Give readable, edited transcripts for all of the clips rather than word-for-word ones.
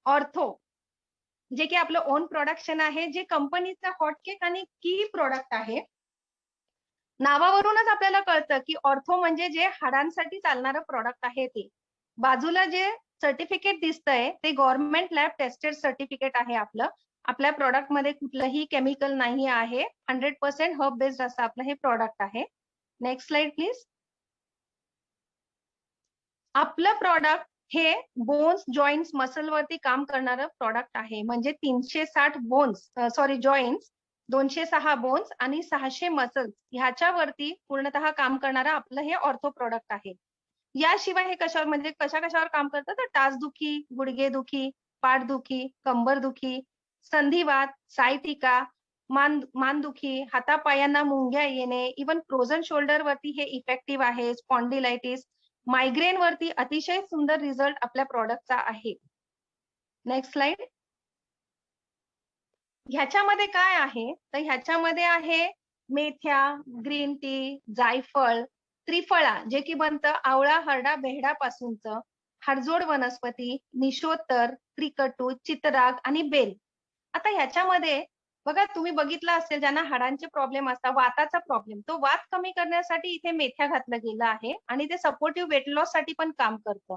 Ortho, जे की आपलं ओन प्रोडक्शन आहे, जे कंपनीचं हॉटकेक आणि की प्रॉडक्ट आहे. नावावरूनच आपल्याला कळतं, की ऑर्थो म्हणजे जे हाडांसाठी चालणारं प्रॉडक्ट आहे ते. बाजूला जे सर्टिफिकेट दिसतंय, ते गव्हर्नमेंट लॅब टेस्टेड सर्टिफिकेट आहे आपलं. आपल्या प्रॉडक्टमध्ये कुठलंही केमिकल नाही आहे. 100% हर्ब बेस्ड असं आपलं हे प्रॉडक्ट आहे. Next slide please. आपलं प्रॉडक्ट हे बोन्स, जॉइंट्स, मसलवरती काम करणारं प्रॉडक्ट आहे. म्हणजे 360 बोन्स जॉइंट्स, 206 बोन्स आणि 600 मसल्स ह्याच्यावरती पूर्णतः काम करणारं आपलं हे ऑर्थो प्रॉडक्ट आहे. याशिवाय हे कशावर म्हणजे कशा-कशावर काम करतं तर टाचदुखी, गुडघेदुखी, पाठदुखी, कंबरदुखी, संधिवात, सायटिका, मानदुखी, हातापायांना मुंग्या येणे, इव्हन फ्रोझन शोल्डर वरती हे इफेक्टिव्ह आहे. स्पॉन्डिलायटिस, मायग्रेन वरती अतिशय सुंदर रिझल्ट आपल्या प्रॉडक्टचा आहे. Next slide. ह्याच्यामध्ये काय आहे, तर ह्याच्यामध्ये आहे मेथ्या, ग्रीन टी, जायफळ, त्रिफळा जे की बनतं आवळा, हरडा, बेहडापासूनचं, हाडजोड वनस्पती, निशोत्तर, त्रिकटू, चितराग आणि बेल. आता ह्याच्यामध्ये बघा तुम्ही बघितलं असेल ज्यांना हाडांचे प्रॉब्लेम असतात, वाताचा प्रॉब्लेम, तो वात कमी करण्यासाठी इथे मेथ्या घातलं गेलं आहे आणि ते सपोर्टिव्ह वेट लॉस साठी पण काम करतं.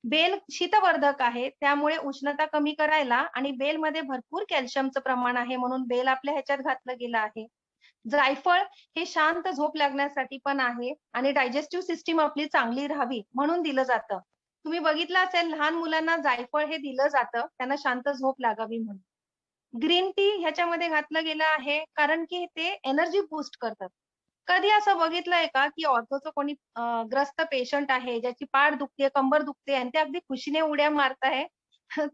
बेल शीतवर्धक आहे, त्यामुळे उष्णता कमी करायला आणि बेलमध्ये भरपूर कॅल्शियमचं प्रमाण आहे म्हणून बेल आपल्या ह्याच्यात घातलं गेलं आहे. जायफळ हे शांत झोप लागण्यासाठी पण आहे आणि डायजेस्टिव्ह सिस्टीम आपली चांगली राहावी म्हणून दिलं जातं. तुम्ही बघितलं असेल लहान मुलांना जायफळ हे दिलं जातं, त्यांना शांत झोप लागावी म्हणून. ग्रीन टी ह्याच्यामध्ये घातलं गेलं आहे कारण की ते एनर्जी बूस्ट करतात. कधी असं बघितलंय का, की ऑर्थोचं कोणी ग्रस्त पेशंट आहे, ज्याची पाठ दुखते, कंबर दुखते आणि ते अगदी खुशीने उड्या मारत आहे?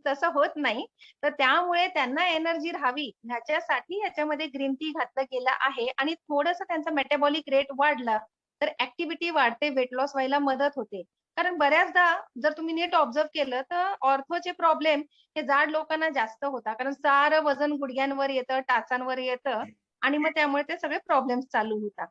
तसं होत नाही. तर त्यामुळे त्यांना एनर्जी राहावी ह्याच्यासाठी ह्याच्यामध्ये ग्रीन टी घातलं गेलं आहे आणि थोडंसं त्यांचा मेटाबॉलिक रेट वाढला, तर ॲक्टिव्हिटी वाढते, वेट लॉस व्हायला मदत होते. कारण बऱ्याचदा जर तुम्ही नीट ऑब्झर्व्ह केलं, तर ऑर्थोचे प्रॉब्लेम हे जाड लोकांना जास्त होतात. कारण सारं वजन गुडघ्यांवर येतं, टाचांवर येतं आणि मग त्यामुळे ते सगळे प्रॉब्लेम्स चालू होतात.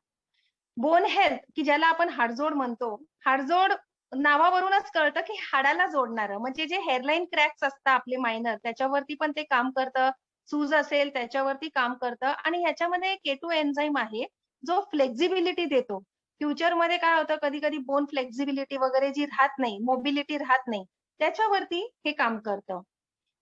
बोन हेल्थ की ज्याला आपण हाडजोड म्हणतो. हाडजोड नावावरूनच कळतं की हाडाला जोडणारं म्हणजे जे हेअरलाईन क्रॅक्स असतात आपले मायनर त्याच्यावरती पण ते काम करतं. सूज असेल त्याच्यावरती काम करतं आणि ह्याच्यामध्ये K2 एन्झाईम आहे, जो फ्लेक्सिबिलिटी देतो. फ्युचरमध्ये काय होतं कधी-कधी बोन फ्लेक्सिबिलिटी वगैरे जी राहत नाही, मोबिलिटी राहत नाही, त्याच्यावरती हे काम करतं.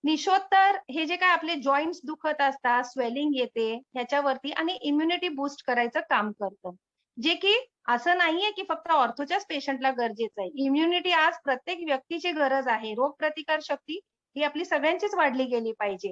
निशोत्तर हे जे काय आपले जॉइंट्स दुखत असतात, स्वेलिंग येते ह्याच्यावरती आणि इम्युनिटी बूस्ट करायचं काम करतं. जे की असं नाहीये की फक्त ऑर्थोच्याच पेशंटला गरजेचं आहे. इम्युनिटी आज प्रत्येक व्यक्तीची गरज आहे. रोगप्रतिकार शक्ती ही आपली सगळ्यांचीच वाढली गेली पाहिजे.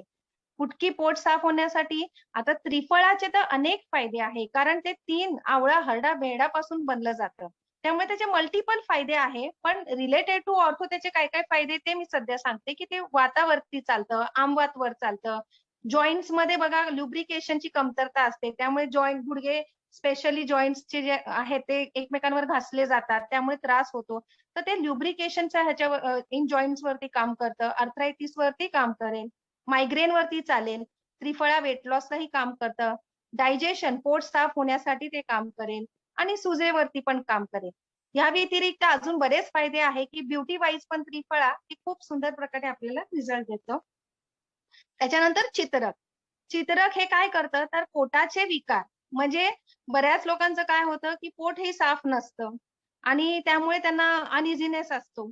फुटकी पोट साफ होण्यासाठी आता त्रिफळाचे तर अनेक फायदे आहे. कारण ते 3 आवळा, हरडा, बेहडापासून बनलं जातं. त्यामुळे त्याचे मल्टिपल फायदे आहे. पण रिलेटेड टू ऑर्थो त्याचे काय-काय फायदे ते मी सध्या सांगते, की ते वातावरती चालतं, आमवातवर चालतं. जॉइंट्समध्ये बघा लुब्रिकेशनची कमतरता असते. त्यामुळे जॉइंट गुडघे स्पेशली जॉइंट्सचे जे आहेत ते एकमेकांवर घासले जातात. त्यामुळे त्रास होतो. तर ते लुब्रिकेशनच्या ह्याच्यावर इन जॉइंट्सवरती काम करतं. आर्थरायटिसवरती काम करेल. मायग्रेन वरती चालेल. त्रिफळा वेट लॉसलाही काम करतं. डायजेशन, पोट साफ होण्यासाठी ते काम करेल आणि सुजेवरती पण काम करेल. या व्यतिरिक्त अजून बरेच फायदे आहे, की ब्युटी वाईज पण त्रिफळा हे खूप सुंदर प्रकारे आपल्याला रिझल्ट देतं. त्याच्यानंतर चित्रक. चित्रक हे काय करतं, तर पोटाचे विकार म्हणजे बऱ्याच लोकांचं काय होतं, की पोटही साफ नसतं आणि त्यामुळे त्यांना अनइझीनेस असतो.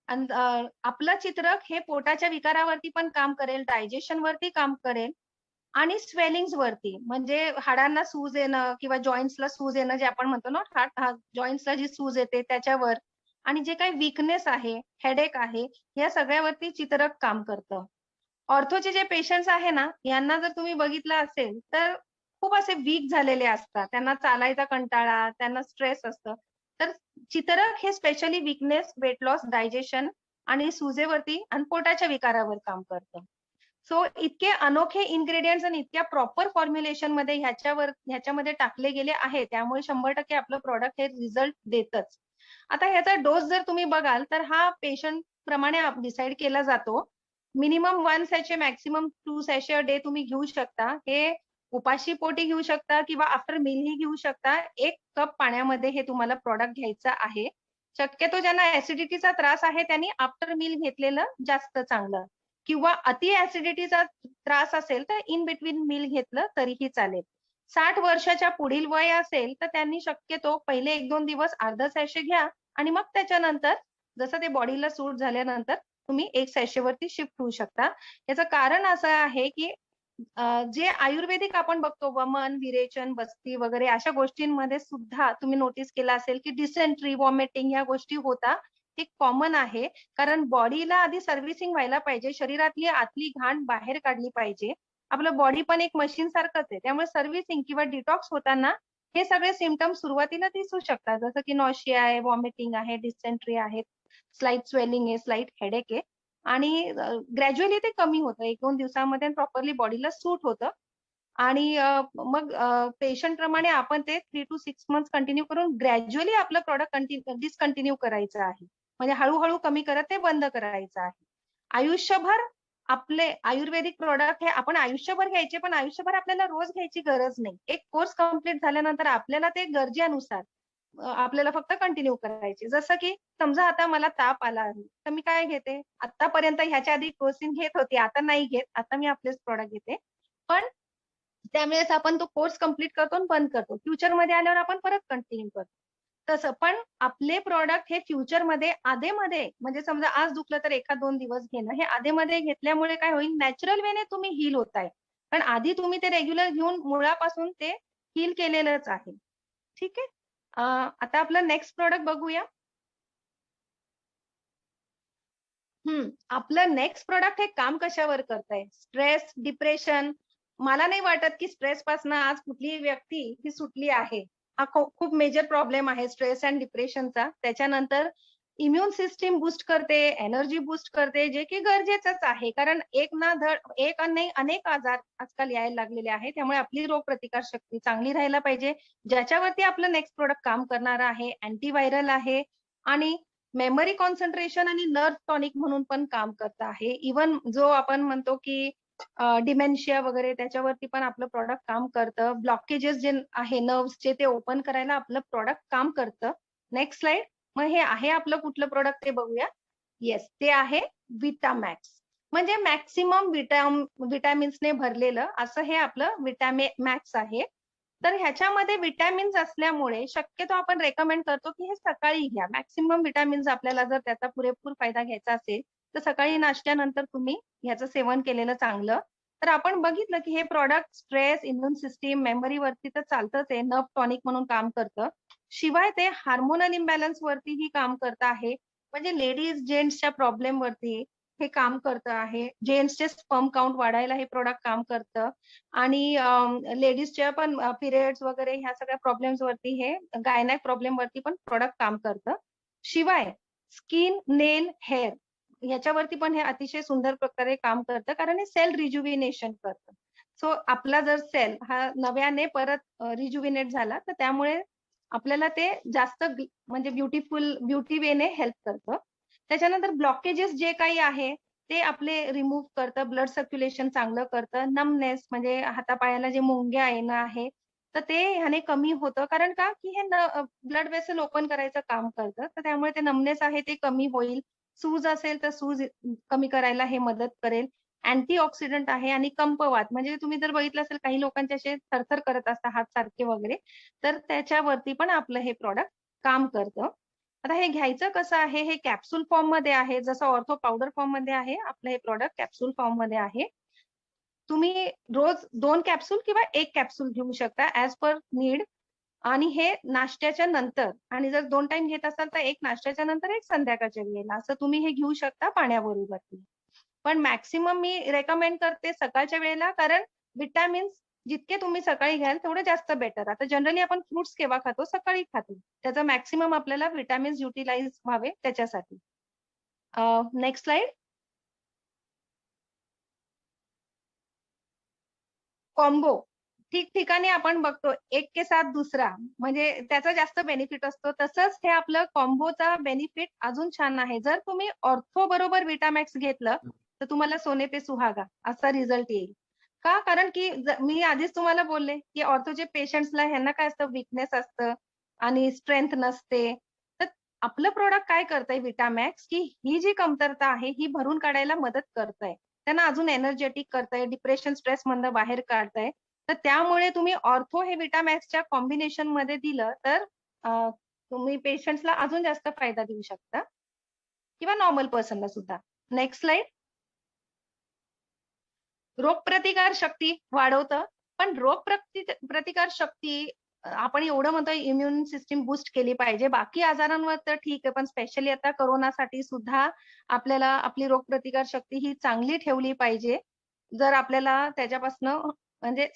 अन् आपलं चित्रक हे पोटाच्या विकारावरती पण काम करेल, डायजेशन वरती काम करेल आणि स्वेलिंग्ज वरती म्हणजे हाडांना सूज येणं किंवा जॉइंट्सला सूज येणं जे आपण म्हणतो ना, जॉइंट्सला जी सूज येते त्याच्यावर आणि जे काही वीकनेस आहे, हेडेक आहे, या सगळ्यावरती चित्रक काम करतं. ऑर्थोचे जे पेशंट्स आहे ना, यांना जर तुम्ही बघितलं असेल, तर खूप असे वीक झालेले असतात. त्यांना चालायचा कंटाळा, त्यांना स्ट्रेस असतं. तर चितरक हे specially weakness, weight loss, digestion आणि सुजेवरती आणि पोटाच्या विकारावर काम करतं. सो इतके अनोखे इन्ग्रीडियंट्स आणि इतक्या प्रॉपर फॉर्म्युलेशनमध्ये ह्याच्यामध्ये टाकले गेले आहे. त्यामुळे 100% आपलं प्रॉडक्ट हे रिझल्ट देतच. आता ह्याचा डोस जर तुम्ही बघाल, तर हा पेशंट प्रमाणे डिसाईड केला जातो. मिनिमम 1 सॅचे मॅक्सिमम 2 सॅचे अ डे तुम्ही घेऊ शकता. हे उपाशी पोटी घेऊ शकता किंवा आफ्टर मीलही घेऊ शकता. 1 कप पाण्यामध्ये हे तुम्हाला प्रॉडक्ट घ्यायचं आहे. शक्यतो ज्यांना ॲसिडिटीचा त्रास आहे त्यांनी आफ्टर मील घेतलेलं जास्त चांगलं. किंवा अति ऍसिडिटीचा त्रास असेल तर इन बिटवीन मील घेतलं तरीही चालेल. 60 वर्षाच्या पुढील वय असेल तर त्यांनी शक्यतो पहिले 1-2 दिवस अर्धा सॅशे घ्या आणि मग त्याच्यानंतर जसं ते बॉडीला सूट झाल्यानंतर तुम्ही 1 सॅशेवरती शिफ्ट होऊ शकता. याचं कारण असं आहे, की जे आयुर्वेदिक आपण बघतो वमन, विरेचन, बस्ती वगैरे अशा गोष्टींमध्ये सुद्धा तुम्ही नोटीस केलं असेल, की डिसेंट्री, व्हॉमिटिंग ह्या गोष्टी होतात. ते कॉमन आहे. कारण बॉडीला आधी सर्व्हिसिंग व्हायला पाहिजे. शरीरातली आतली घाण बाहेर काढली पाहिजे. आपलं बॉडी पण एक मशीन सारखंच आहे. त्यामुळे सर्व्हिसिंग किंवा डिटॉक्स होताना हे सगळे सिम्प्टम्स सुरुवातीला दिसू शकतात. जसं की नॉशिया आहे, व्हॉमिटिंग आहे, डिसेंट्री आहे, स्लाइट स्वेलिंग आहे, स्लाइट हेडेक आहे आणि ग्रॅज्युअली ते कमी होतं. 1-2 दिवसामध्ये प्रॉपरली बॉडीला सूट होतं आणि मग पेशंट प्रमाणे आपण ते 3 to 6 मंथ्स कंटिन्यू करून ग्रॅज्युअली आपलं प्रॉडक्ट डिस्कंटिन्यू करायचं आहे. म्हणजे हळू कमी करत ते बंद करायचं आहे. आयुष्यभर आपले आयुर्वेदिक प्रॉडक्ट हे आपण आयुष्यभर घ्यायचे, पण आयुष्यभर आपल्याला रोज घ्यायची गरज नाही. एक कोर्स कंप्लीट झाल्यानंतर आपल्याला ते गरजेनुसार आपल्याला फक्त कंटिन्यू करायचे. जसं की समजा आता मला ताप आला आहे, तर मी काय घेते? आतापर्यंत ह्याच्या आधी क्रोसिन घेत होते, आता नाही घेत. आता मी आपलेच प्रॉडक्ट घेते. पण त्यावेळेस आपण तो कोर्स कंप्लीट करतो आणि बंद करतो. फ्युचरमध्ये आल्यावर आपण परत कंटिन्यू करतो. तसं पण आपले प्रॉडक्ट हे फ्युचरमध्ये अधेमध्ये म्हणजे समजा आज दुखलं तर 1-2 दिवस घेणं, हे अधेमध्ये घेतल्यामुळे काय होईल नॅचरल वेने तुम्ही हील होताय. पण आधी तुम्ही ते रेग्युलर घेऊन मुळापासून ते हील केलेलंच आहे. ठीक आहे? आता आपलं नेक्स्ट प्रॉडक्ट बघूया. आपलं नेक्स्ट प्रॉडक्ट हे काम कशावर करतंय? Stress, depression. मला नाही वाटत की स्ट्रेसपासून आज कुठलीही व्यक्ती ही सुटली आहे. हा खूप मेजर प्रॉब्लेम आहे स्ट्रेस एंड डिप्रेशनचा. त्याच्यानंतर इम्युन सिस्टम बूस्ट करते, एनर्जी बूस्ट करते, जे की गरजेचंच आहे. कारण एक नाही अनेक आजार आजकाल यायला लागलेले आहेत. त्यामुळे आपली रोगप्रतिकार शक्ती चांगली राहायला पाहिजे. ज्याच्यावरती आपलं नेक्स्ट प्रॉडक्ट काम करणार आहे, अँटीव्हायरल आहे आणि मेमरी कॉन्सन्ट्रेशन आणि नर्व्ह टॉनिक म्हणून पण काम करत आहे. इव्हन जो आपण म्हणतो की डिमेन्शिया वगैरे त्याच्यावरती पण आपलं प्रॉडक्ट काम करतं. ब्लॉकेजेस जे आहे नर्व्हचे ते ओपन करायला आपलं प्रॉडक्ट काम करतं. Next slide. मग हे आहे आपलं कुठलं प्रॉडक्ट ते बघूया. येस, ते आहे विटामॅक्स. म्हणजे मॅक्सिमम विटॅमिन्सने भरलेलं असं हे आपलं विटॅमॅक्स आहे. तर ह्याच्यामध्ये विटॅमिन्स असल्यामुळे शक्यतो आपण रेकमेंड करतो की हे सकाळी घ्या. मॅक्सिमम विटॅमिन्स आपल्याला जर त्याचा पुरेपूर फायदा घ्यायचा असेल, तर सकाळी नाश्त्यानंतर तुम्ही ह्याचं सेवन केलेलं चांगलं. तर आपण बघितलं की हे प्रॉडक्ट स्ट्रेस, इम्युन सिस्टम, मेमरीवरती तर चालतंच आहे. नर्व्ह टॉनिक म्हणून काम करतं. शिवाय ते हार्मोनल इम्बॅलन्स वरतीही काम करत आहे. म्हणजे लेडीज, जेंट्सच्या प्रॉब्लेम वरती हे काम करतं आहे. जेंट्सचे स्पर्म काउंट वाढायला हे प्रॉडक्ट काम करतं. आणि लेडीजच्या पण पिरियड्स वगैरे ह्या सगळ्या प्रॉब्लेम्स वरती हे गायनॅक प्रॉब्लेम वरती पण प्रॉडक्ट काम करतं. शिवाय स्किन, नेल, हेअर ह्याच्यावरती पण हे अतिशय सुंदर प्रकारे काम करतं कारण हे सेल रिज्युविनेशन करतं. सो आपला जर सेल हा नव्याने परत रिज्युविनेट झाला तर त्यामुळे आपल्याला ते जास्त म्हणजे ब्युटी वेने हेल्प करतं. त्याच्यानंतर ब्लॉकेजेस जे काही आहे ते आपले रिमूव्ह करतं, ब्लड सर्क्युलेशन चांगलं करतं. नमनेस म्हणजे हातापायाला जे मुंग्या येणं आहे, तर ते ह्याने कमी होतं. कारण का, की हे ब्लड वेसल ओपन करायचं काम करतं. तर त्यामुळे ते नमनेस आहे ते कमी होईल. सूज असेल तर सूज कमी करायला हे मदत करेल. अँटीऑक्सिडंट आहे आणि कंपवात म्हणजे तुम्ही जर बघितलं असेल काही लोकांचे असे थरथर करत असतात हात सारखे वगैरे, तर त्याच्यावरती पण आपलं हे प्रॉडक्ट काम करतं. आता हे घ्यायचं कसं आहे? हे कॅप्सूल फॉर्ममध्ये आहे. जसं ऑर्थो पावडर फॉर्ममध्ये आहे. आपलं हे प्रॉडक्ट कॅप्सूल फॉर्ममध्ये आहे. तुम्ही रोज 2 कॅप्सूल किंवा 1 कॅप्सूल घेऊ शकता ॲज पर नीड आणि हे नाश्त्याच्या नंतर आणि जर 2 टाईम घेत असाल तर 1 नाश्त्याच्या नंतर, 1 संध्याकाळच्या वेळेला असं तुम्ही हे घेऊ शकता पाण्याबरोबर. पण मॅक्सिमम मी रेकमेंड करते सकाळच्या वेळेला कारण विटॅमिन्स जितके तुम्ही सकाळी घ्याल तेवढं जास्त बेटर. आता जनरली आपण फ्रुट्स केव्हा खातो? सकाळी खातो. त्याचा मॅक्सिमम आपल्याला विटॅमिन्स युटिलाइज व्हावे त्याच्यासाठी. Next slide. कॉम्बो. ठिकठिकाणी आपण बघतो एक के साथ दुसरा म्हणजे त्याचा जास्त बेनिफिट असतो. तसंच हे आपलं कॉम्बोचा बेनिफिट अजून छान आहे. जर तुम्ही ऑर्थो बरोबर विटामॅक्स घेतलं, तर तुम्हाला सोने पे सुहागा असा रिझल्ट येईल. का? कारण की मी आधीच तुम्हाला बोलले, की ऑर्थोचे पेशंट्सला ह्यांना काय असतं वीकनेस असतं आणि स्ट्रेंथ नसते. तर आपलं प्रॉडक्ट काय करतंय विटामॅक्स, की ही जी कमतरता आहे ही भरून काढायला मदत करतंय. त्यांना अजून एनर्जेटिक करतंय, डिप्रेशन, स्ट्रेसमधनं बाहेर काढतंय. तर त्यामुळे तुम्ही ऑर्थो हे विटामॅक्सच्या कॉम्बिनेशनमध्ये दिलं तर तुम्ही पेशंट्सला अजून जास्त फायदा देऊ शकता किंवा नॉर्मल पर्सनला सुद्धा. Next slide. रोगप्रतिकार शक्ती वाढवतं. पण प्रतिकार शक्ती आपण एवढं म्हणतोय इम्युन सिस्टम बूस्ट केली पाहिजे. बाकी आजारांवर तर ठीक आहे, पण स्पेशली आता कोरोनासाठी सुद्धा आपल्याला आपली रोगप्रतिकार शक्ती ही चांगली ठेवली पाहिजे. जर आपल्याला त्याच्यापासनं म्हणजे